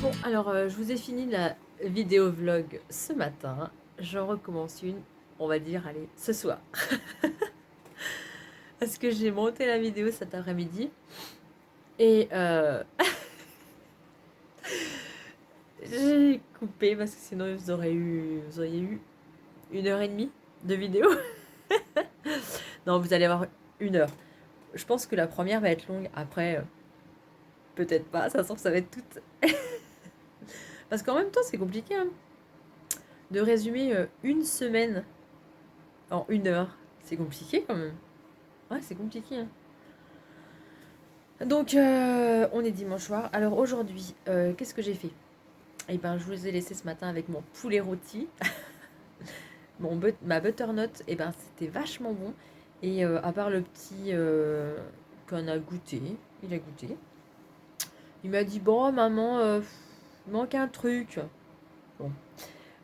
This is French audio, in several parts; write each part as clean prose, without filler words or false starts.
Bon, alors, je vous ai fini la vidéo vlog ce matin. J'en recommence une, on va dire, allez, ce soir. Parce que j'ai monté la vidéo cet après-midi. Et j'ai coupé parce que sinon vous auriez eu 1 heure et demie de vidéo. Non, vous allez avoir 1 heure. Je pense que la première va être longue. Après, peut-être pas. Ça sent que ça va être toute. Parce qu'en même temps, c'est compliqué hein, de résumer une semaine en 1 heure. C'est compliqué quand même. Ouais, c'est compliqué. Hein. Donc, on est dimanche soir. Alors aujourd'hui, qu'est-ce que j'ai fait? Eh ben, je vous ai laissé ce matin avec mon poulet rôti. Ma butternut, eh ben, c'était vachement bon. Et à part le petit qu'on a goûté, il a goûté. Il m'a dit, bon, maman, il manque un truc. Bon,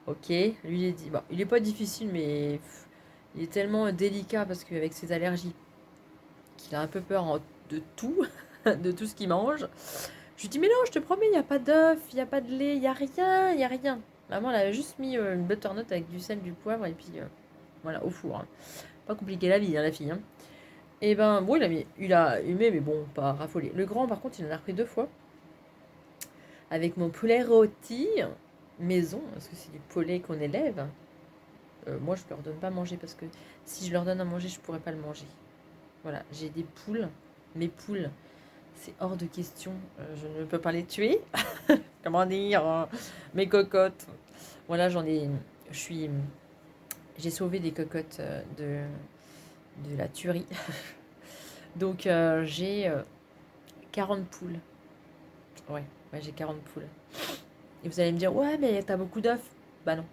ok. Lui, il a dit, bon, il est pas difficile, mais il est tellement délicat parce qu'avec ses allergies, qu'il a un peu peur de tout, de tout ce qu'il mange. Je lui dis, mais non, je te promets, il n'y a pas d'œuf, il n'y a pas de lait, il n'y a rien, il n'y a rien. Maman, elle avait juste mis une butternut avec du sel, du poivre, et puis voilà, au four. Hein. Pas compliqué la vie, hein, la fille. Hein. Et ben, bon, il a aimé, mais bon, pas raffolé. Le grand, par contre, il en a repris 2 fois. Avec mon poulet rôti, maison, parce que c'est du poulet qu'on élève. Moi, je leur donne pas à manger, parce que si je leur donne à manger, je pourrais pas le manger. Voilà, j'ai des poules. Mes poules, c'est hors de question. Je ne peux pas les tuer. Comment dire mes cocottes. Voilà, j'ai sauvé des cocottes de la tuerie. Donc j'ai 40 poules. Ouais, j'ai 40 poules. Et vous allez me dire, ouais, mais t'as beaucoup d'œufs. Bah non.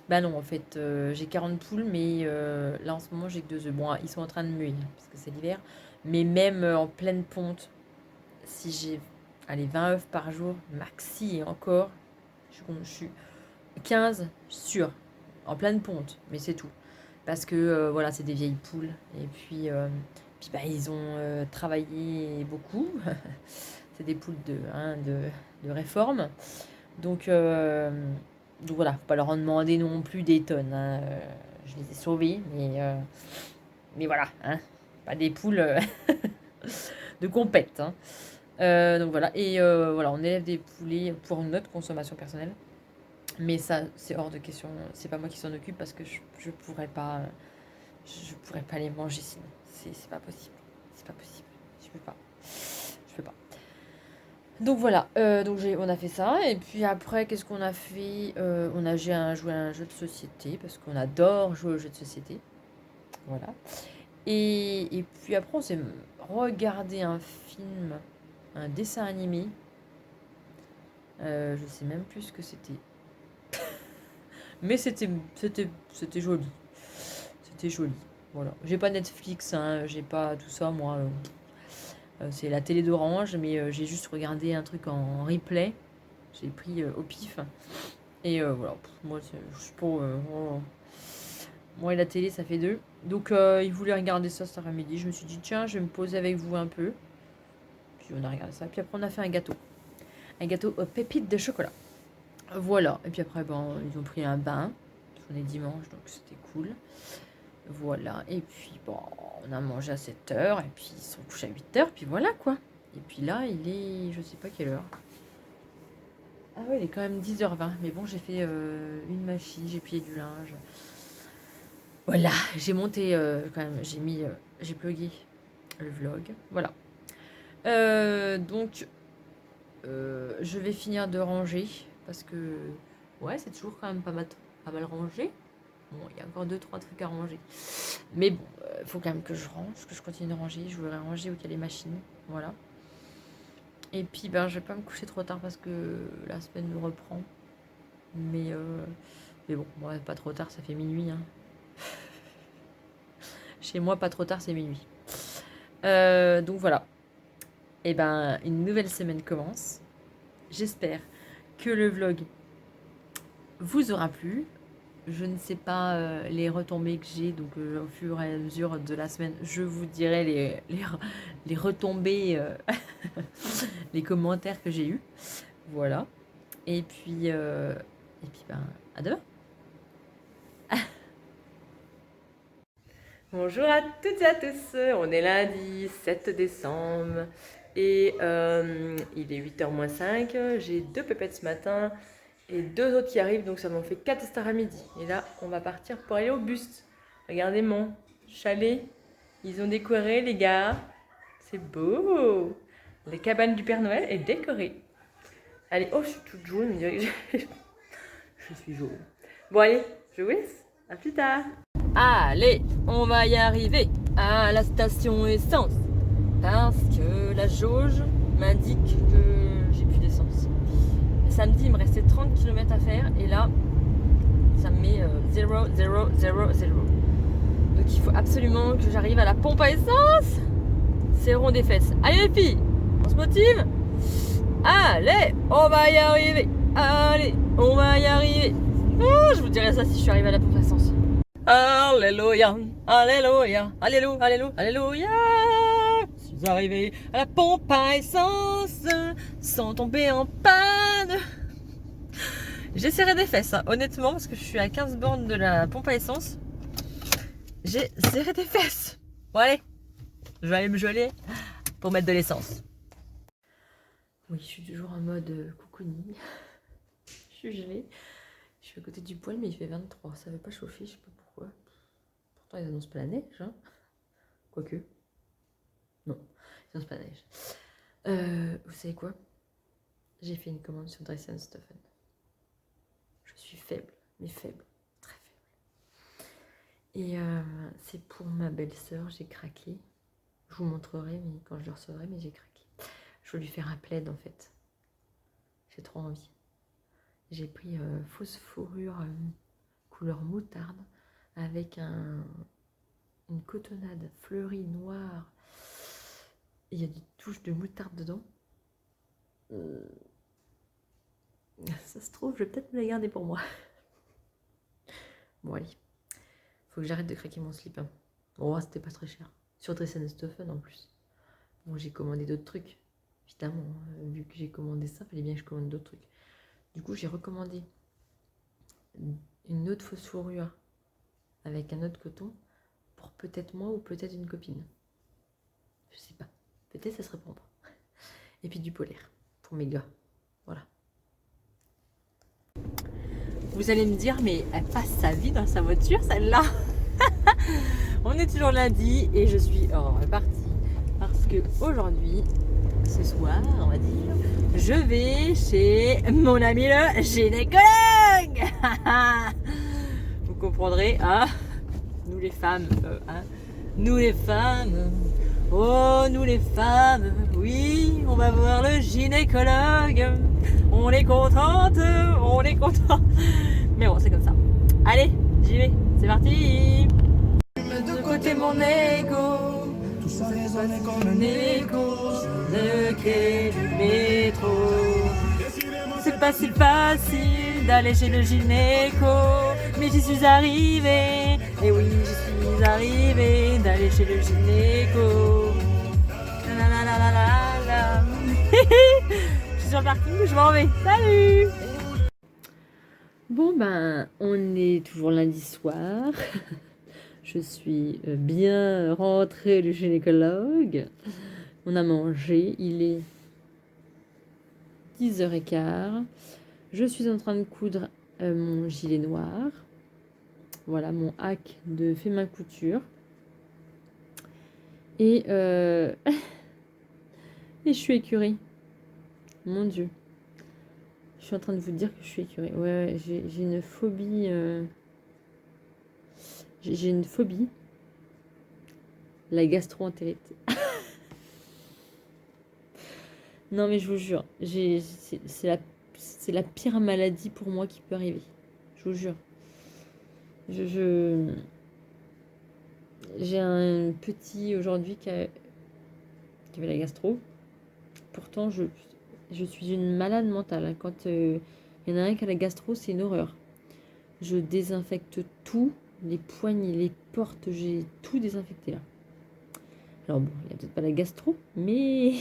Bah non, en fait, j'ai 40 poules, mais là en ce moment j'ai que 2 œufs. Bon, ils sont en train de muer, parce que c'est l'hiver. Mais même en pleine ponte, si j'ai, allez, 20 œufs par jour, maxi et encore, je suis 15 sûrs, en pleine ponte, mais c'est tout. Parce que voilà, c'est des vieilles poules. Et puis bah, ils ont travaillé beaucoup. C'est des poules de réforme. Donc, euh, donc voilà, faut pas leur en demander non plus des tonnes. Hein. Je les ai sauvées, mais voilà, hein, pas des poules de compète. Hein. Donc voilà, et voilà, on élève des poulets pour notre consommation personnelle. Mais ça, c'est hors de question. C'est pas moi qui s'en occupe parce que je pourrais pas les manger sinon. C'est pas possible. C'est pas possible. Je peux pas. Je peux pas. Donc voilà. On a fait ça et puis après, qu'est-ce qu'on a fait? Joué à un jeu de société parce qu'on adore jouer aux jeux de société. Voilà. Et puis après, on s'est regardé un film, un dessin animé. Je sais même plus ce que c'était. Mais c'était joli. C'était joli. Voilà. J'ai pas Netflix, hein, j'ai pas tout ça, moi. C'est la télé d'Orange, mais j'ai juste regardé un truc en replay. J'ai pris au pif. Et voilà. Moi, je suis pas. Moi et la télé, ça fait deux. Donc, il voulait regarder ça cet après-midi. Je me suis dit, tiens, je vais me poser avec vous un peu. Puis on a regardé ça. Puis après, on a fait un gâteau. Un gâteau aux pépites de chocolat. Voilà. Et puis après, ben, ils ont pris un bain. On est dimanche, donc c'était cool. Voilà. Et puis, bon, on a mangé à 7 h. Et puis, ils sont couchés à 8 h. Puis voilà, quoi. Et puis là, il est. Je sais pas quelle heure. Ah ouais, il est quand même 10h20. Mais bon, j'ai fait une machine, j'ai plié du linge. Voilà. J'ai monté quand même. J'ai plugué le vlog. Voilà. Donc, je vais finir de ranger. Parce que. Ouais, c'est toujours quand même pas mal rangé. Bon, il y a encore 2-3 trucs à ranger. Mais bon, il faut quand même que je range, que je continue de ranger. Je voudrais ranger où il y a les machines. Voilà. Et puis, ben, je vais pas me coucher trop tard parce que la semaine me reprend. Mais bon, pas trop tard, ça fait minuit. Hein. Chez moi, pas trop tard, c'est minuit. Donc voilà. Et ben, une nouvelle semaine commence. J'espère que le vlog vous aura plu. Je ne sais pas les retombées que j'ai, donc au fur et à mesure de la semaine, je vous dirai les retombées, les commentaires que j'ai eus. Voilà. Et puis ben, à demain. Bonjour à toutes et à tous, on est lundi 7 décembre et il est 8h moins 5, j'ai 2 pépettes ce matin et 2 autres qui arrivent, donc ça m'en fait 4 stars à midi. Et là, on va partir pour aller au buste. Regardez mon chalet, ils ont décoré les gars, c'est beau. La cabane du Père Noël est décorée. Allez, oh je suis toute jaune, on dirait que je suis jaune. Bon allez, je vous laisse, à plus tard. Allez, on va y arriver à la station essence parce que la jauge m'indique que j'ai plus d'essence. Samedi, il me restait 30 km à faire et là, ça me met 0, 0, 0, 0. Donc il faut absolument que j'arrive à la pompe à essence. C'est rond des fesses. Allez les filles, on se motive. Allez, on va y arriver. Allez, on va y arriver. Oh, je vous dirai ça si je suis arrivée à la pompe à essence. Alléluia, alléluia, alléluia, alléluia, alléluia. Je suis arrivé à la pompe à essence sans tomber en panne. J'ai serré des fesses, hein, honnêtement, parce que je suis à 15 bornes de la pompe à essence. J'ai serré des fesses. Bon allez, je vais aller me geler pour mettre de l'essence. Oui, je suis toujours en mode cocooning. Je suis gelée. Je suis à côté du poêle, mais il fait 23. Ça ne veut pas chauffer, je sais pas pourquoi. Pourtant, ils annoncent pas la neige. Hein. Quoique. Non, ils annoncent pas la neige. Vous savez quoi? J'ai fait une commande sur Dress Stephen. Je suis faible, mais faible. Très faible. Et c'est pour ma belle-sœur, j'ai craqué. Je vous montrerai mais quand je le recevrai, mais j'ai craqué. Je veux lui faire un plaid en fait. J'ai trop envie. J'ai pris fausse fourrure couleur moutarde avec une cotonnade fleurie noire. Il y a des touches de moutarde dedans. Ça se trouve, je vais peut-être me la garder pour moi. Bon allez, faut que j'arrête de craquer mon slip. Hein. Oh, c'était pas très cher. Sur Dress Stephen en plus. Bon, j'ai commandé d'autres trucs. Évidemment, vu que j'ai commandé ça, il fallait bien que je commande d'autres trucs. Du coup, j'ai recommandé une autre fausse fourrure avec un autre coton pour peut-être moi ou peut-être une copine. Je sais pas. Peut-être ça serait pour moi. Et puis du polaire pour mes gars. Voilà. Vous allez me dire, mais elle passe sa vie dans sa voiture, celle-là. On est toujours lundi et je suis repartie parce que aujourd'hui, ce soir, on va dire, je vais chez mon ami le gynécologue. Vous comprendrez, hein? Nous les femmes, hein? Nous les femmes, oh nous les femmes, oui, on va voir le gynécologue. On est contente, on est contente. Mais bon, c'est comme ça. Allez, j'y vais, c'est parti. De côté mon ego, tout ça résonne comme un écho sur le quai du métro. C'est pas si facile d'aller chez le gynéco, mais j'y suis arrivée. Et oui, j'y suis arrivée d'aller chez le gynéco. La la la la la la. Je suis sur le parking, je m'en vais. Salut! Bon ben, on est toujours lundi soir. Je suis bien rentrée du gynécologue. On a mangé, il est 10h15. Je suis en train de coudre mon gilet noir. Voilà mon hack de fait main couture. Et, et je suis écurée. Mon Dieu. Je suis en train de vous dire que je suis écurée. Ouais, j'ai une phobie. J'ai une phobie. La gastro-entérite. Non mais je vous jure, c'est la pire maladie pour moi qui peut arriver. Je vous jure. J'ai un petit aujourd'hui qui avait la gastro. Pourtant, je suis une malade mentale. Hein. Quand il y en a un qui a la gastro, c'est une horreur. Je désinfecte tout, les poignées, les portes, j'ai tout désinfecté là. Alors bon, il n'y a peut-être pas la gastro, mais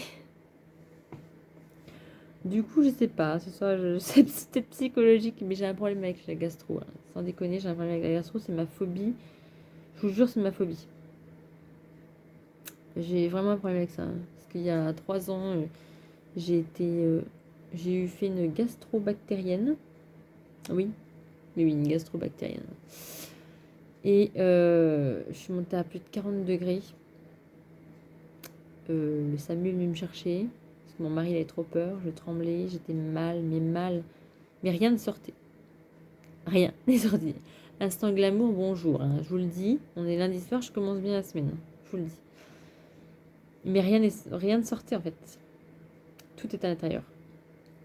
Du coup, je sais pas, ce soir, c'est peut-être psychologique, mais j'ai un problème avec la gastro, hein. Sans déconner, j'ai un problème avec la gastro, c'est ma phobie. Je vous jure, c'est ma phobie. J'ai vraiment un problème avec ça, hein. Parce qu'il y a 3 ans, j'ai été, j'ai eu fait une gastrobactérienne. Oui, oui, oui, une gastrobactérienne. Et je suis montée à plus de 40 degrés. Le SAMU est venu me chercher. Parce que mon mari il avait trop peur. Je tremblais, j'étais mal, mais mal. Mais rien ne sortait. Rien n'est sorti. Instant glamour, bonjour, hein. Je vous le dis. On est lundi soir, je commence bien la semaine. Je vous le dis. Mais rien ne sortait en fait. Tout est à l'intérieur.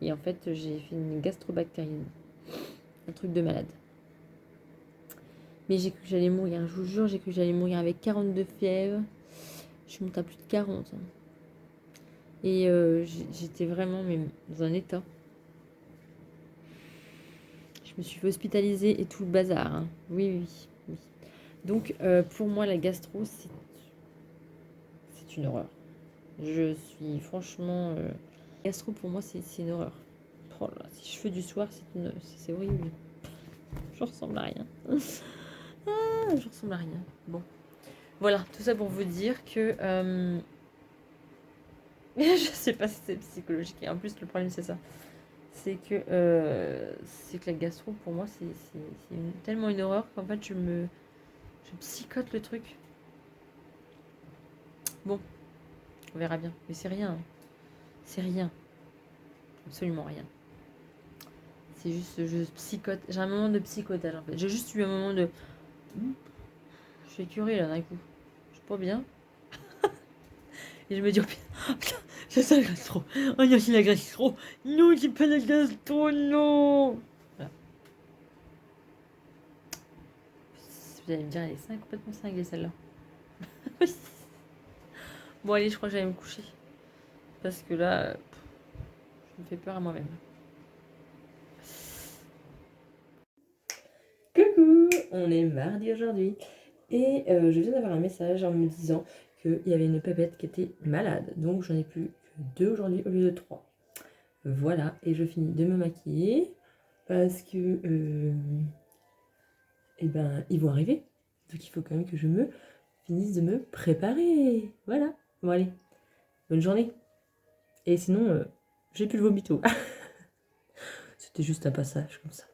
Et en fait, j'ai fait une gastrobactérienne. Un truc de malade. Mais j'ai cru que j'allais mourir. Je vous jure, j'ai cru que j'allais mourir avec 42 fièvres. Je suis montée à plus de 40, hein. Et j'étais vraiment mais, dans un état. Je me suis fait hospitaliser et tout le bazar, hein. Oui, oui, oui. Donc, pour moi, la gastro, c'est une horreur. Je suis franchement... gastro, pour moi, c'est une horreur. Oh là, si je fais du soir, c'est horrible. Je ressemble à rien. Ah, je ressemble à rien. Bon. Voilà, tout ça pour vous dire que... je sais pas si c'est psychologique. Et en plus, le problème, c'est ça. C'est que la gastro, pour moi, c'est tellement une horreur qu'en fait, je psychote le truc. Bon, on verra bien. Mais c'est rien, hein. C'est rien. Absolument rien. C'est juste, je psychote. J'ai un moment de psychotage, en fait. J'ai juste eu un moment de... Je suis écurée, là, d'un coup. Je suis pas bien. Et je me dis, oh putain, c'est ça la gastro. Oh non, c'est la gastro. Non, c'est pas la gastro, non. Voilà. Vous allez me dire, elle est complètement cinglée, celle-là. Bon, allez, je crois que j'allais me coucher. Parce que là, je me fais peur à moi-même. Coucou, on est mardi aujourd'hui. Et je viens d'avoir un message en me disant qu'il y avait une pépette qui était malade. Donc j'en ai plus que 2 aujourd'hui au lieu de 3. Voilà, et je finis de me maquiller. Parce que, eh ben, ils vont arriver. Donc il faut quand même que je me finisse de me préparer. Voilà. Bon allez, bonne journée. Et sinon, j'ai plus le vomito. C'était juste un passage comme ça.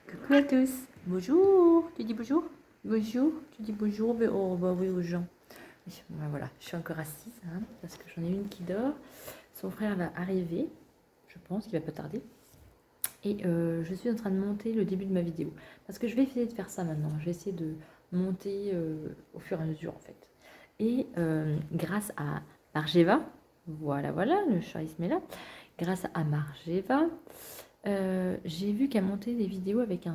Coucou à tous. Bonjour. Tu dis bonjour? Bonjour. Tu dis bonjour. Oh bah oui aux gens. Ben voilà, je suis encore assise, hein, parce que j'en ai une qui dort. Son frère va arriver, je pense qu'il va pas tarder. Et je suis en train de monter le début de ma vidéo. Parce que je vais essayer de faire ça maintenant. Je vais essayer de monter au fur et à mesure en fait. Et grâce à Margeva, voilà, le charisme est là. Grâce à Margeva, j'ai vu qu'elle montait des vidéos avec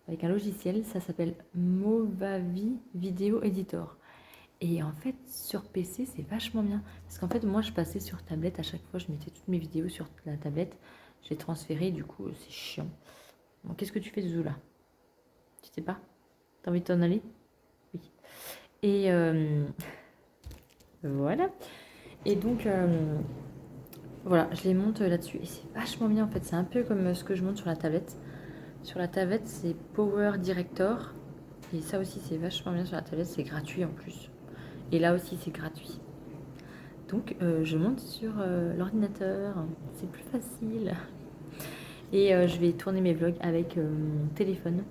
avec un logiciel, ça s'appelle Movavi Video Editor. Et en fait, sur PC, c'est vachement bien. Parce qu'en fait, moi, je passais sur tablette. À chaque fois, je mettais toutes mes vidéos sur la tablette. Je les transférais, du coup, c'est chiant. Bon, qu'est-ce que tu fais, Zoula? Tu sais pas? T'as envie de t'en aller? Oui. Et voilà. Et donc, voilà, je les monte là-dessus. Et c'est vachement bien, en fait. C'est un peu comme ce que je monte sur la tablette. Sur la tablette, c'est Power Director. Et ça aussi, c'est vachement bien sur la tablette. C'est gratuit en plus. Et là aussi, c'est gratuit. Donc, je monte sur l'ordinateur. C'est plus facile. Et je vais tourner mes vlogs avec mon téléphone.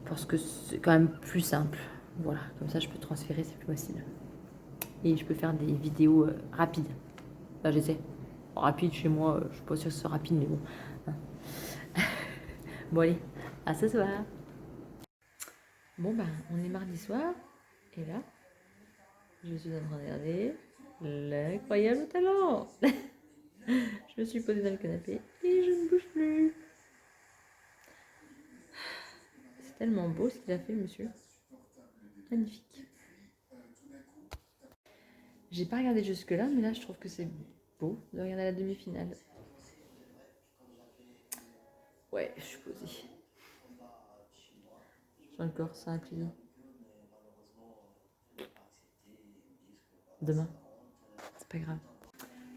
Parce que c'est quand même plus simple. Voilà, comme ça, je peux transférer, c'est plus facile. Et je peux faire des vidéos rapides. Enfin, j'essaie. Rapide chez moi, je suis pas sûre que ce soit rapide, mais bon. Hein. Bon, allez, à ce soir. Bon, bah, on est mardi soir. Et là, je suis en train de regarder l'incroyable talent. Je me suis posée dans le canapé et je ne bouge plus. C'est tellement beau ce qu'il a fait, monsieur. Magnifique. J'ai pas regardé jusque-là, mais là, je trouve que c'est beau de regarder la demi-finale. Ouais, je suis posée. J'ai encore ça à plier. Demain. c'est pas grave.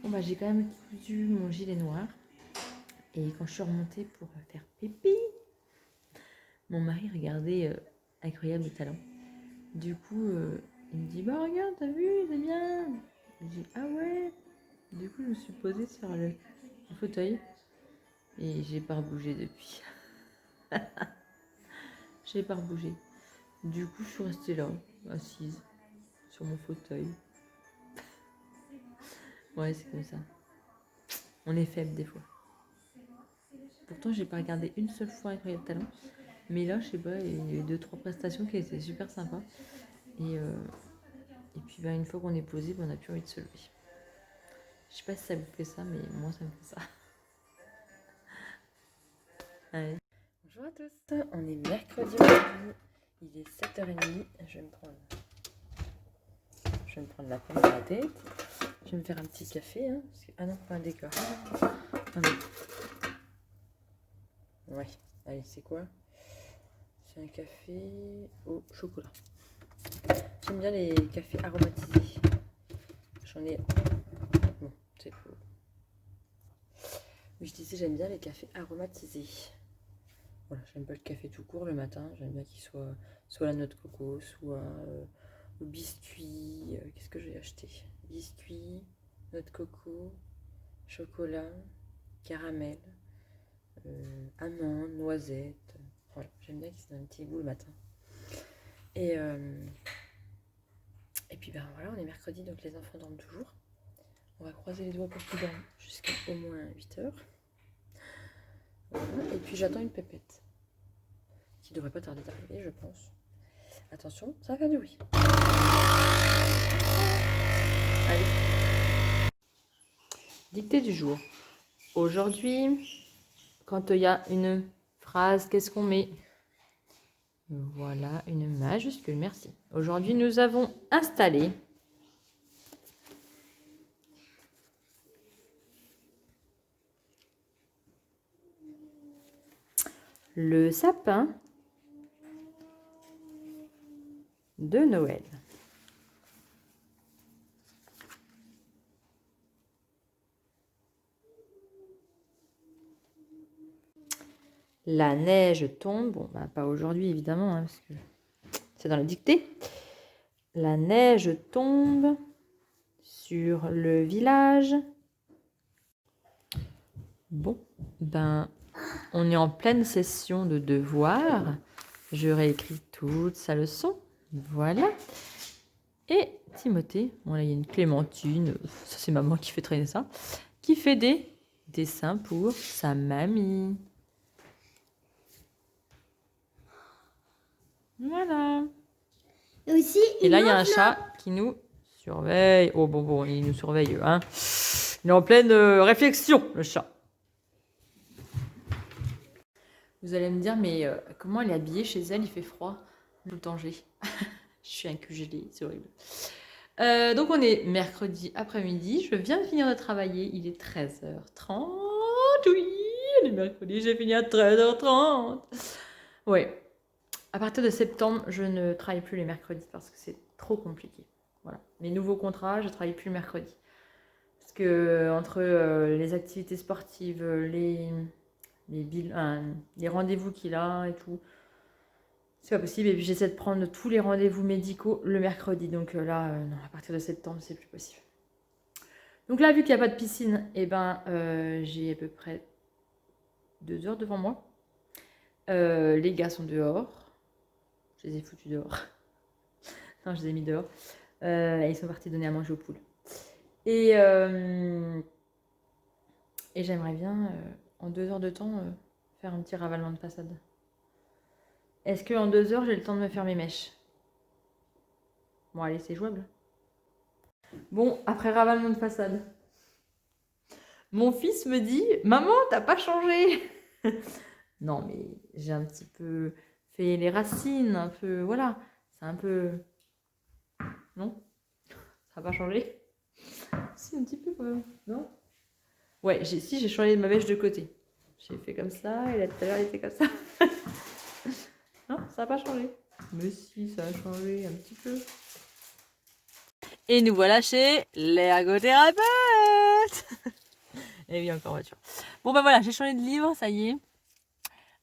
Bon bah j'ai quand même cousu mon gilet noir. Et quand je suis remontée pour faire pipi, mon mari regardait Incroyable Talent. Du coup, il me dit, bah regarde, t'as vu, c'est bien. Je dis, ah ouais. Du coup, je me suis posée sur le fauteuil et j'ai pas rebougé depuis. J'ai pas rebougé. Du coup, je suis restée là, assise, sur mon fauteuil. Ouais, c'est comme ça. On est faible des fois. Pourtant, j'ai pas regardé une seule fois Incroyable Talent. Mais là, je sais pas, il y a eu 2-3 prestations qui étaient super sympas. Et puis, une fois qu'on est posé, on n'a plus envie de se lever. Je sais pas si ça vous fait ça, mais moi, ça me fait ça. Allez. Bonjour à tous, on est mercredi aujourd'hui. Il est 7h30. Je vais me prendre la pomme dans la tête. Je vais me faire un petit café. Hein, parce que... Ah non, pas un décor. Ah non. Ouais, allez, c'est quoi? C'est un café au chocolat. J'aime bien les cafés aromatisés. J'en ai... Bon, c'est faux. Mais je disais, j'aime bien les cafés aromatisés. Voilà, j'aime pas le café tout court le matin. J'aime bien qu'il soit la noix de coco, soit le biscuit. Qu'est-ce que j'ai acheté? Biscuit, noix de coco, chocolat, caramel, amandes, noisettes. Voilà, j'aime bien qu'il se donne un petit goût le matin. Et puis voilà, on est mercredi, donc les enfants dorment toujours. On va croiser les doigts pour qu'ils dorment jusqu'à au moins 8h. Voilà. Et puis j'attends une pépette qui devrait pas tarder d'arriver, je pense. Attention, ça va faire du bruit. Allez. Dictée du jour. Aujourd'hui, quand il y a une phrase, qu'est-ce qu'on met? Voilà, une majuscule, merci. Aujourd'hui, nous avons installé le sapin de Noël. La neige tombe, bon, pas aujourd'hui évidemment, hein, parce que c'est dans la dictée. La neige tombe sur le village. Bon, on est en pleine session de devoirs. Je réécris toute sa leçon. Voilà. Et Timothée, bon là il y a une Clémentine, ça c'est maman qui fait traîner ça, qui fait des dessins pour sa mamie. Voilà. Aussi, et là il y a un chat qui nous surveille. Oh bon, il nous surveille, hein. Il est en pleine réflexion, le chat. Vous allez me dire, mais comment elle est habillée chez elle? Il fait froid. Le danger. Je suis un cul gelé, c'est horrible. Donc on est mercredi après-midi. Je viens de finir de travailler. Il est 13h30. Oui, on est mercredi. J'ai fini à 13h30. Ouais. À partir de septembre, je ne travaille plus les mercredis parce que c'est trop compliqué. Voilà. Mes nouveaux contrats, je ne travaille plus le mercredi. Parce que entre les activités sportives, les rendez-vous qu'il a et tout, c'est pas possible. Et puis j'essaie de prendre tous les rendez-vous médicaux le mercredi. Donc là, non, à partir de septembre, c'est plus possible. Donc là, vu qu'il n'y a pas de piscine, j'ai à peu près 2 heures devant moi. Les gars sont dehors. Je les ai foutus dehors. Non, je les ai mis dehors. Ils sont partis donner à manger aux poules. Et j'aimerais bien, en 2 heures de temps, faire un petit ravalement de façade. Est-ce qu'en 2 heures, j'ai le temps de me faire mes mèches? Bon, allez, c'est jouable. Bon, après ravalement de façade. Mon fils me dit, maman, t'as pas changé. Non, mais j'ai un petit peu fait les racines, un peu, voilà. C'est un peu... Non? Ça n'a pas changé? Si, un petit peu quand même, non? Ouais, j'ai changé ma mèche de côté. J'ai fait comme ça, et là, tout à l'heure, elle était comme ça. Non, ça n'a pas changé. Mais si, ça a changé un petit peu. Et nous voilà chez l'ergothérapeute. Et oui, encore voiture. Bon bah voilà, j'ai changé de livre, ça y est.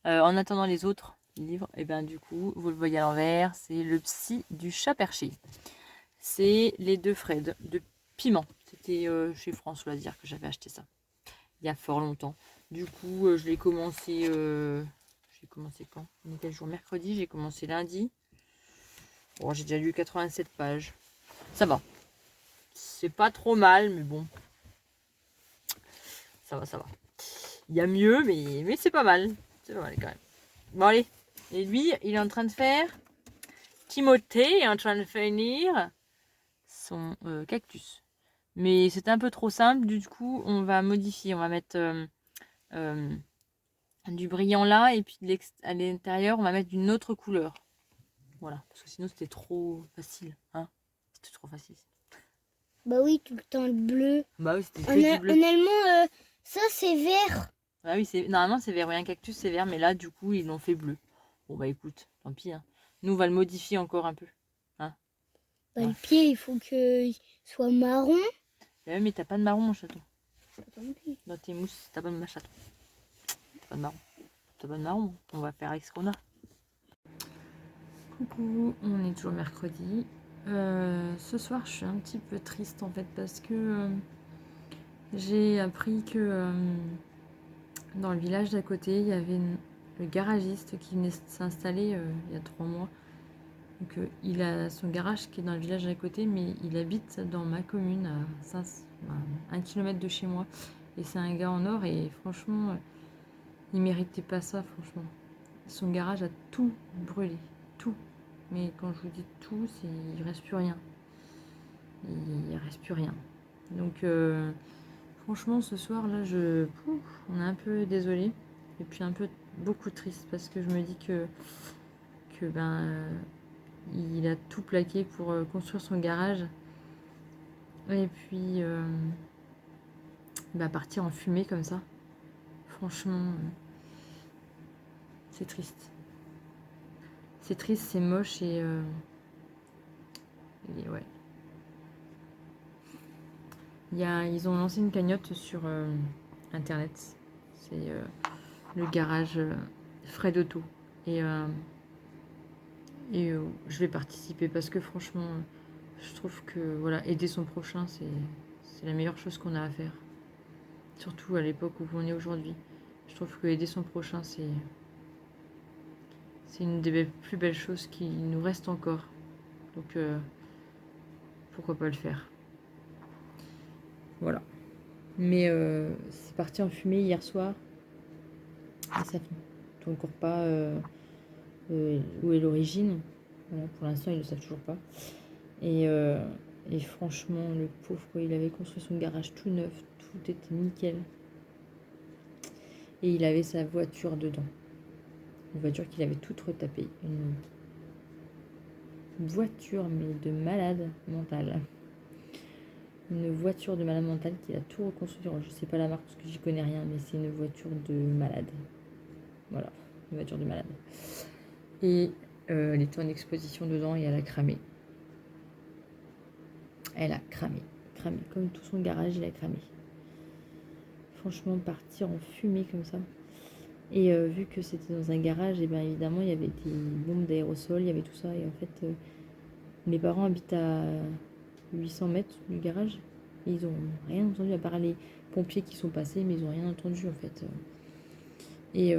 En attendant les autres livres, et ben du coup, vous le voyez à l'envers, c'est Le Psy du chat perché. C'est les deux Fred de Piment. C'était chez France Loisirs que j'avais acheté ça. Il y a fort longtemps. Du coup, je l'ai commencé... j'ai commencé quand? On est quel jour? Mercredi, j'ai commencé lundi. Bon, j'ai déjà lu 87 pages. Ça va. C'est pas trop mal, mais bon. Ça va, ça va. Il y a mieux, mais c'est pas mal. C'est pas mal quand même. Bon, allez. Et lui, il est en train de faire... Timothée est en train de finir son cactus. Mais c'est un peu trop simple. Du coup, on va modifier. On va mettre euh, du brillant là. Et puis à l'intérieur, on va mettre d'une autre couleur. Voilà. Parce que sinon, c'était trop facile. Hein, c'était trop facile. Bah oui, tout le temps le bleu. Bah oui, c'était En, que du bleu. en allemand, ça c'est vert. Bah oui, normalement c'est vert. Oui, un cactus c'est vert, mais là du coup ils l'ont fait bleu. Bon bah écoute, tant pis. Hein. Nous on va le modifier encore un peu. Hein. Bah, Ouais. le pied, il faut qu'il soit marron. Mais t'as pas de marron mon chaton. Tant pis. Dans tes mousses, t'as pas de chaton. T'as pas de marron. T'as pas de marron. On va faire avec ce qu'on a. Coucou, on est toujours mercredi. Ce soir je suis un petit peu triste en fait parce que j'ai appris que dans le village d'à côté il y avait le garagiste qui venait s'installer il y a 3 mois. Donc, il a son garage qui est dans le village d'à côté, mais il habite dans ma commune, à 1 km de chez moi. Et c'est un gars en or, et franchement, il méritait pas ça, franchement. Son garage a tout brûlé, tout. Mais quand je vous dis tout, il reste plus rien. Il reste plus rien. Donc, franchement, ce soir, là, on est un peu désolé. Et puis un peu beaucoup triste, parce que je me dis que il a tout plaqué pour construire son garage. Et puis, partir en fumée comme ça. Franchement, c'est triste. C'est triste, c'est moche et ouais. Ils ont lancé une cagnotte sur internet. C'est le garage Fred Auto. Et, je vais participer parce que franchement, je trouve que voilà, aider son prochain, c'est la meilleure chose qu'on a à faire. Surtout à l'époque où on est aujourd'hui. Je trouve que aider son prochain, c'est une des plus belles choses qui nous reste encore. Donc, pourquoi pas le faire. Voilà. Mais c'est parti en fumée hier soir. Et ça ne encore pas où est l'origine. Voilà, pour l'instant, ils ne le savent toujours pas. Et franchement, le pauvre, il avait construit son garage tout neuf. Tout était nickel. Et il avait sa voiture dedans. Une voiture qu'il avait toute retapée. Une voiture, mais de malade mental. Une voiture de malade mental qu'il a tout reconstruit. Je sais pas la marque parce que j'y connais rien, mais c'est une voiture de malade. Voilà, une voiture de malade. Et elle était en exposition dedans et elle a cramé. Elle a cramé. Cramé. Comme tout son garage, il a cramé. Franchement, partir en fumée comme ça. Et vu que c'était dans un garage, et bien évidemment, il y avait des bombes d'aérosol, il y avait tout ça. Et en fait, mes parents habitent à 800 mètres du garage. Et ils n'ont rien entendu, à part les pompiers qui sont passés, mais ils n'ont rien entendu en fait. Et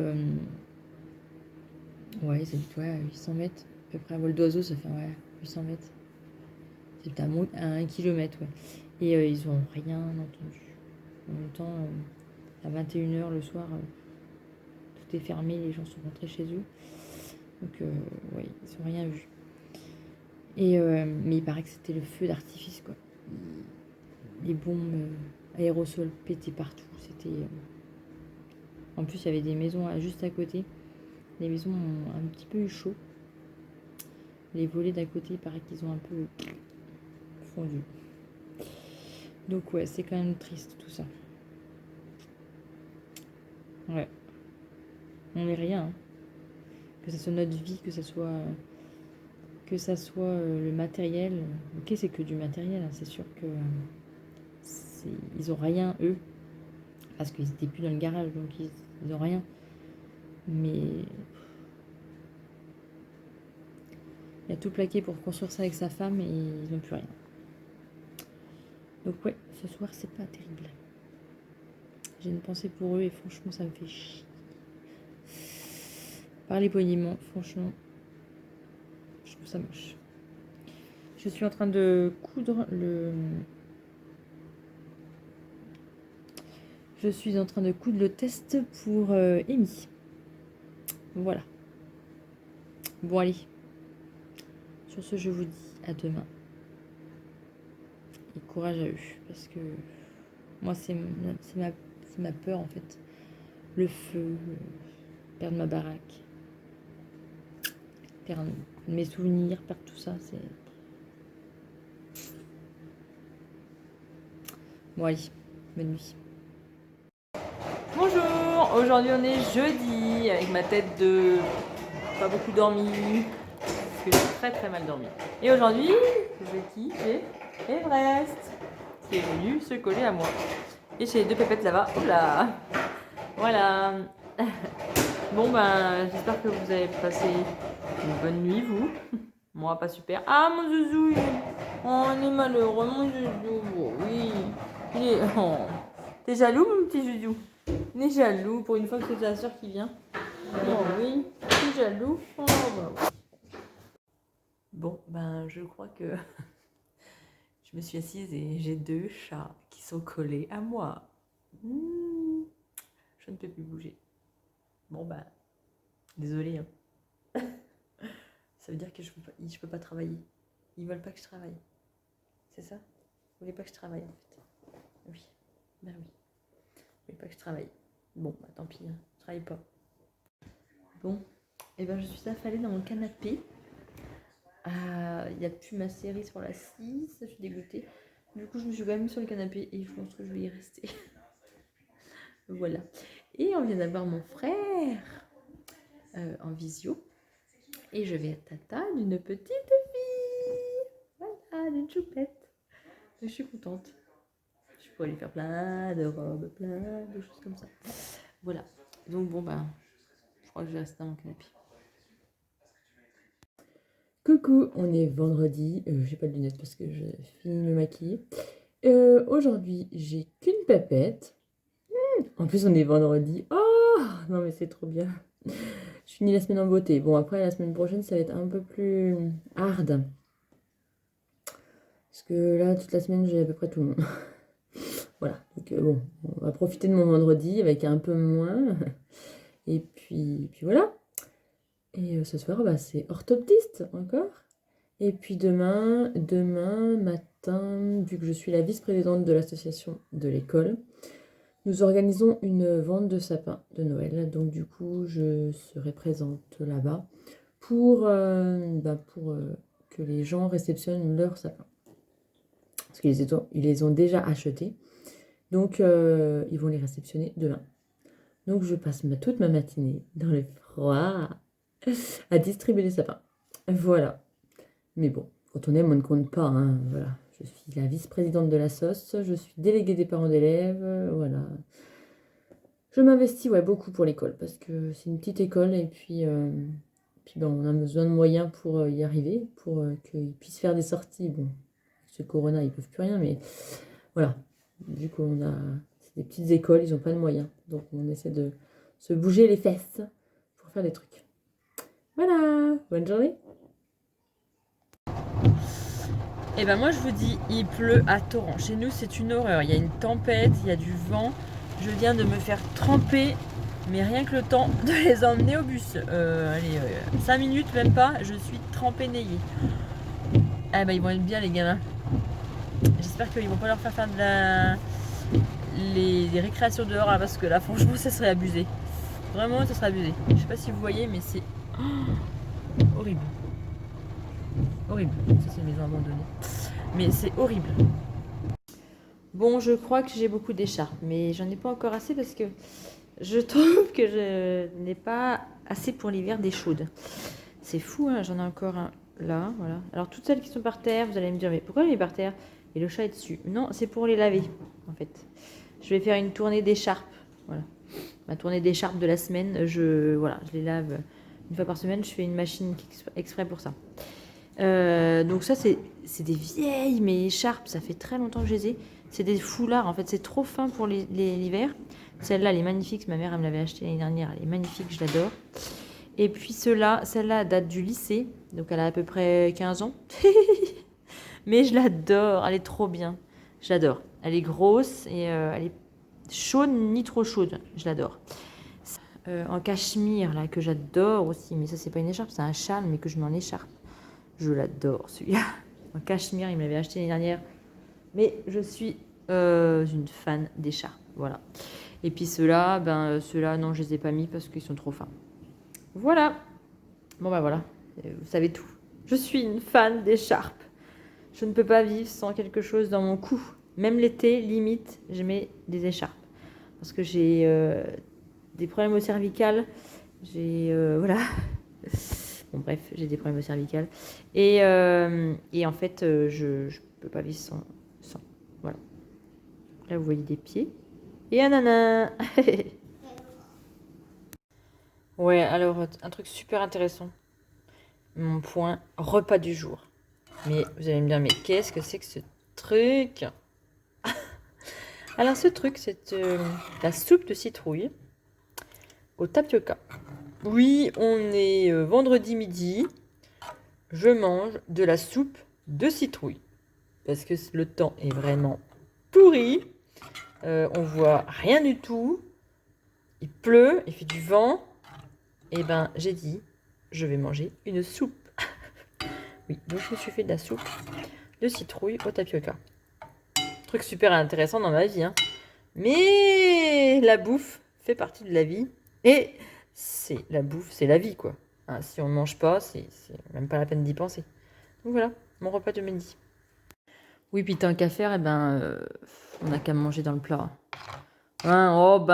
ouais, c'est à 800 mètres. À peu près un vol d'oiseau, ça fait 800 mètres. C'est à 1 kilomètre, ouais. Et ils n'ont rien entendu. En même temps, à 21h le soir, tout est fermé, les gens sont rentrés chez eux. Donc, ouais, ils n'ont rien vu. Et, mais il paraît que c'était le feu d'artifice, quoi. Les bombes aérosols pétaient partout. C'était. En plus, il y avait des maisons juste à côté. Les maisons ont un petit peu eu chaud. Les volets d'à côté, il paraît qu'ils ont un peu fondu. Donc ouais, c'est quand même triste tout ça. Ouais. On n'est rien. Hein. Que ce soit notre vie, que ce soit que ça soit le matériel. Ok, c'est que du matériel, hein, c'est sûr que ils ont rien, eux, parce qu'ils étaient plus dans le garage, donc ils ont rien. Mais il a tout plaqué pour construire ça avec sa femme et ils n'ont plus rien. Donc ouais, ce soir, c'est pas terrible. J'ai une pensée pour eux et franchement, ça me fait chier. Parler poliment, franchement, je trouve ça moche. Je suis en train de coudre Je suis en train de coudre le test pour Amy. Voilà. Bon, allez. Sur ce, je vous dis à demain. Et courage à eux. Parce que moi, c'est ma peur, en fait. Le feu, perdre ma baraque, perdre mes souvenirs, perdre tout ça, c'est... Bon, allez. Bonne nuit. Bonjour, aujourd'hui on est jeudi avec ma tête de pas beaucoup dormi parce que j'ai très très mal dormi. Et aujourd'hui, j'ai qui? J'ai Everest qui est venu se coller à moi. Et j'ai les deux pépettes là-bas. Oula, voilà. Bon ben, j'espère que vous avez passé une bonne nuit vous. Moi pas super. Ah mon zouzou, il est malheureux mon zouzou. Oh, oui, il est. Oh. T'es jaloux mon petit zouzou? Il est jaloux, pour une fois que c'est ta soeur qui vient. Oh oui, je suis jaloux. Oh, bah oui. Bon, ben je crois que je me suis assise et j'ai deux chats qui sont collés à moi. Je ne peux plus bouger. Bon ben, désolée. Hein. Ça veut dire que je peux pas travailler. Ils veulent pas que je travaille. C'est ça? Vous voulez pas que je travaille en fait? Oui, ben oui. Vous voulez pas que je travaille? Bon, bah, tant pis, hein. Je travaille pas. Bon, et ben je suis affalée dans mon canapé. Il n'y a plus ma série sur la 6, je suis dégoûtée. Du coup, je me suis quand même mis sur le canapé et je pense que je vais y rester. Voilà. Et on vient d'avoir mon frère en visio. Et je vais être tata d'une petite fille. Voilà, d'une choupette. Je suis contente. Je pourrais lui faire plein de robes, plein de choses comme ça. Voilà. Donc bon, bah, je crois que je vais rester dans mon canapé. Coucou, on est vendredi. J'ai pas de lunettes parce que je finis de me maquiller. Aujourd'hui, j'ai qu'une pépette. En plus, on est vendredi. Oh, non mais c'est trop bien. Je finis la semaine en beauté. Bon, après, la semaine prochaine, ça va être un peu plus hard. Parce que là, toute la semaine, j'ai à peu près tout le monde. Voilà, donc bon, on va profiter de mon vendredi avec un peu moins. Et puis voilà. Et ce soir, bah, c'est orthoptiste encore. Et puis demain matin, vu que je suis la vice-présidente de l'association de l'école, nous organisons une vente de sapins de Noël. Donc du coup, je serai présente là-bas pour que les gens réceptionnent leurs sapins. Parce qu'ils les ont déjà achetés. Donc, ils vont les réceptionner demain. Donc, je passe toute ma matinée dans le froid à distribuer les sapins. Voilà. Mais bon, quand on aime, on ne compte pas. Hein. Voilà. Je suis la vice-présidente de la SOS. Je suis déléguée des parents d'élèves. Voilà. Je m'investis beaucoup pour l'école parce que c'est une petite école et puis on a besoin de moyens pour y arriver, pour qu'ils puissent faire des sorties. Bon, avec ce corona, ils ne peuvent plus rien, mais voilà. Vu qu'on a des petites écoles, ils n'ont pas de moyens. Donc on essaie de se bouger les fesses pour faire des trucs. Voilà, bonne journée. Et ben moi je vous dis, il pleut à torrent. Chez nous c'est une horreur. Il y a une tempête, il y a du vent. Je viens de me faire tremper, mais rien que le temps de les emmener au bus. 5 minutes même pas, je suis trempée nayée. Ah ben ils vont être bien les gamins. J'espère qu'ils vont pas leur faire des récréations dehors là, parce que là franchement ça serait abusé. Vraiment ça serait abusé. Je sais pas si vous voyez mais c'est horrible. Horrible. Ça c'est une maison abandonnée. Mais c'est horrible. Bon, je crois que j'ai beaucoup d'écharpes, mais j'en ai pas encore assez parce que je trouve que je n'ai pas assez pour l'hiver des chaudes. C'est fou, hein, j'en ai encore là, voilà. Alors toutes celles qui sont par terre, vous allez me dire, mais pourquoi elle est par terre et le chat est dessus? Non, c'est pour les laver, en fait. Je vais faire une tournée d'écharpe, voilà. Ma tournée d'écharpe de la semaine, je les lave une fois par semaine. Je fais une machine exprès pour ça. Donc ça, c'est des vieilles, mais écharpes, ça fait très longtemps que je les ai. C'est des foulards, en fait, c'est trop fin pour l'hiver. Celle-là, elle est magnifique, ma mère, elle me l'avait achetée l'année dernière, elle est magnifique, je l'adore. Et puis celle-là date du lycée, donc elle a à peu près 15 ans. Mais je l'adore, elle est trop bien. Je l'adore. Elle est grosse et elle est chaude, ni trop chaude. Je l'adore. En cachemire, là, que j'adore aussi. Mais ça, c'est pas une écharpe, c'est un châle, mais que je mets en écharpe. Je l'adore, celui-là. En cachemire, il me l'avait acheté l'année dernière. Mais je suis une fan d'écharpes. Voilà. Et puis ceux-là, ceux-là, non, je les ai pas mis parce qu'ils sont trop fins. Voilà. Bon, voilà. Vous savez tout. Je suis une fan d'écharpes. Je ne peux pas vivre sans quelque chose dans mon cou. Même l'été, limite, je mets des écharpes. Parce que j'ai des problèmes au cervical. J'ai... voilà. Bon, bref, j'ai des problèmes au cervical. Et en fait, je ne peux pas vivre sans. Voilà. Là, vous voyez des pieds. Et un nanan. Ouais, alors, un truc super intéressant. Mon point repas du jour. Mais vous allez me dire, mais qu'est-ce que c'est que ce truc? Alors, ce truc, c'est la soupe de citrouille au tapioca. Oui, on est vendredi midi. Je mange de la soupe de citrouille. Parce que le temps est vraiment pourri. On voit rien du tout. Il pleut, il fait du vent. Et ben, j'ai dit, je vais manger une soupe. Oui, donc je me suis fait de la soupe de citrouille au tapioca. Truc super intéressant dans ma vie, hein. Mais la bouffe fait partie de la vie. Et c'est la bouffe, c'est la vie, quoi. Hein, si on ne mange pas, c'est même pas la peine d'y penser. Donc voilà, mon repas de midi. Oui, puis tant qu'à faire, on n'a qu'à manger dans le plat. Hein, oh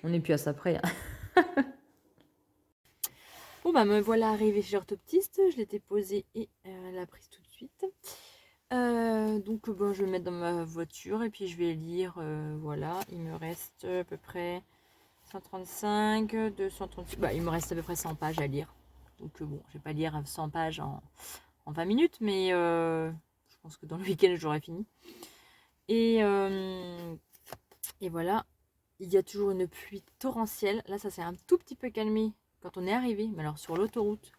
on n'est plus à ça près. Bon, me voilà arrivée chez l'orthoptiste. Je l'ai déposée et elle a prise tout de suite. Donc, je vais le mettre dans ma voiture et puis je vais lire. Voilà, il me reste à peu près 135, 236. Il me reste à peu près 100 pages à lire. Donc, je vais pas lire 100 pages en 20 minutes, mais je pense que dans le week-end, j'aurai fini. Et voilà, il y a toujours une pluie torrentielle. Là, ça s'est un tout petit peu calmé quand on est arrivé. Mais alors, sur l'autoroute,